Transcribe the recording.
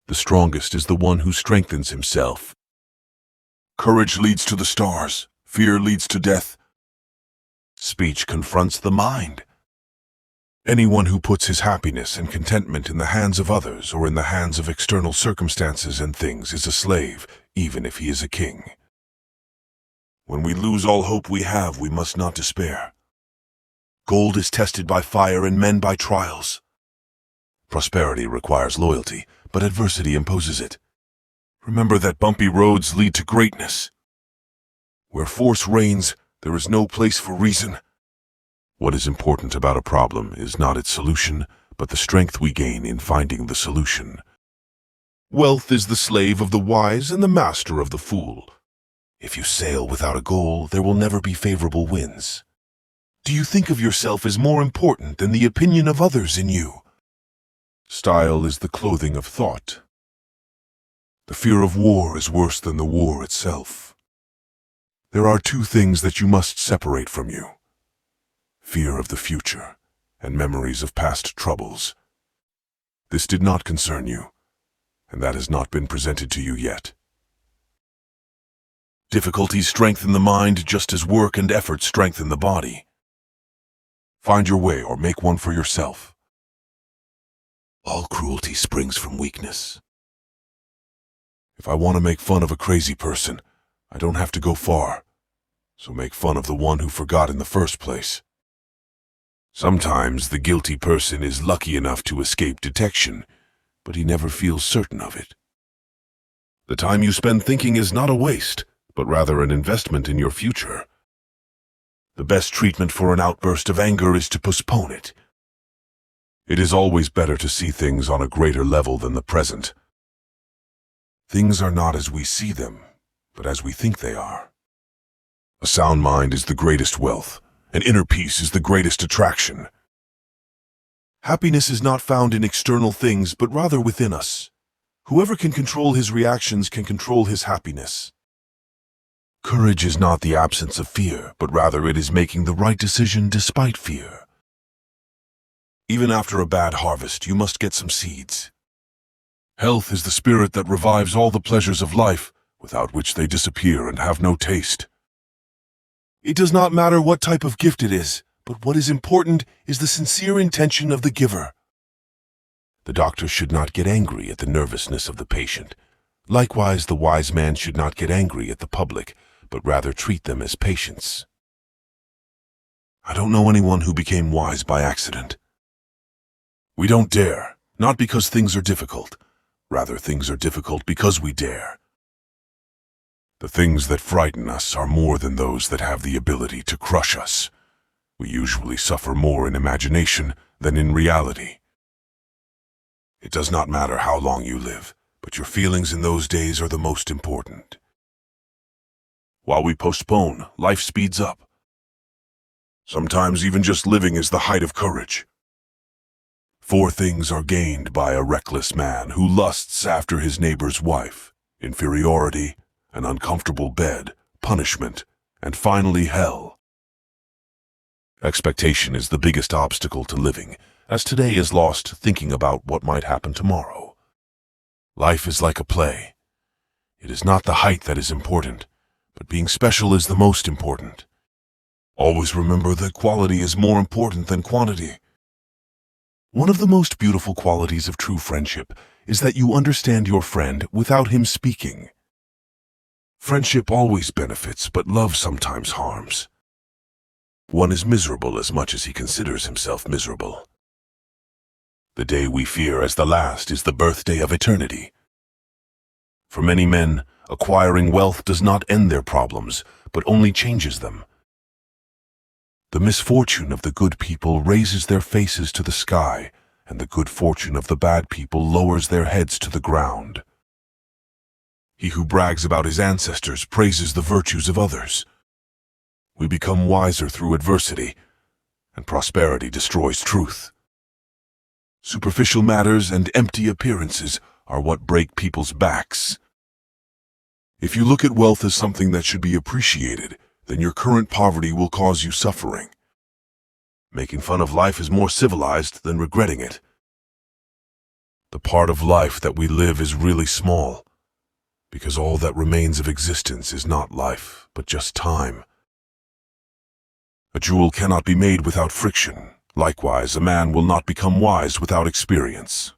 The strongest is the one who strengthens himself. Courage leads to the stars. Fear leads to death. Speech confronts the mind. Anyone who puts his happiness and contentment in the hands of others or in the hands of external circumstances and things is a slave, even if he is a king. When we lose all hope we have, we must not despair. Gold is tested by fire and men by trials. Prosperity requires loyalty, but adversity imposes it. Remember that bumpy roads lead to greatness. Where force reigns, there is no place for reason. What is important about a problem is not its solution, but the strength we gain in finding the solution. Wealth is the slave of the wise and the master of the fool. If you sail without a goal, there will never be favorable winds. Do you think of yourself as more important than the opinion of others in you? Style is the clothing of thought. The fear of war is worse than the war itself. There are two things that you must separate from you: fear of the future and memories of past troubles. This did not concern you, and that has not been presented to you yet. Difficulties strengthen the mind just as work and effort strengthen the body. Find your way or make one for yourself. All cruelty springs from weakness. If I want to make fun of a crazy person, I don't have to go far, so make fun of the one who forgot in the first place. Sometimes the guilty person is lucky enough to escape detection, but he never feels certain of it. The time you spend thinking is not a waste, but rather an investment in your future. The best treatment for an outburst of anger is to postpone it. It is always better to see things on a greater level than the present. Things are not as we see them, but as we think they are. A sound mind is the greatest wealth, and inner peace is the greatest attraction. Happiness is not found in external things, but rather within us. Whoever can control his reactions can control his happiness. Courage is not the absence of fear, but rather it is making the right decision despite fear. Even after a bad harvest, you must get some seeds. Health is the spirit that revives all the pleasures of life, without which they disappear and have no taste. It does not matter what type of gift it is, but what is important is the sincere intention of the giver. The doctor should not get angry at the nervousness of the patient. Likewise, the wise man should not get angry at the public, but rather treat them as patients. I don't know anyone who became wise by accident. We don't dare, not because things are difficult. Rather, things are difficult because we dare. The things that frighten us are more than those that have the ability to crush us. We usually suffer more in imagination than in reality. It does not matter how long you live, but your feelings in those days are the most important. While we postpone, life speeds up. Sometimes even just living is the height of courage. 4 things are gained by a reckless man who lusts after his neighbor's wife: inferiority, an uncomfortable bed, punishment, and finally hell. Expectation is the biggest obstacle to living, as today is lost thinking about what might happen tomorrow. Life is like a play. It is not the height that is important, but being special is the most important. Always remember that quality is more important than quantity. One of the most beautiful qualities of true friendship is that you understand your friend without him speaking. Friendship always benefits, but love sometimes harms. One is miserable as much as he considers himself miserable. The day we fear as the last is the birthday of eternity. For many men, acquiring wealth does not end their problems, but only changes them. The misfortune of the good people raises their faces to the sky, and the good fortune of the bad people lowers their heads to the ground. He who brags about his ancestors praises the virtues of others. We become wiser through adversity, and prosperity destroys truth. Superficial matters and empty appearances are what break people's backs. If you look at wealth as something that should be appreciated, then your current poverty will cause you suffering. Making fun of life is more civilized than regretting it. The part of life that we live is really small, because all that remains of existence is not life, but just time. A jewel cannot be made without friction. Likewise, a man will not become wise without experience.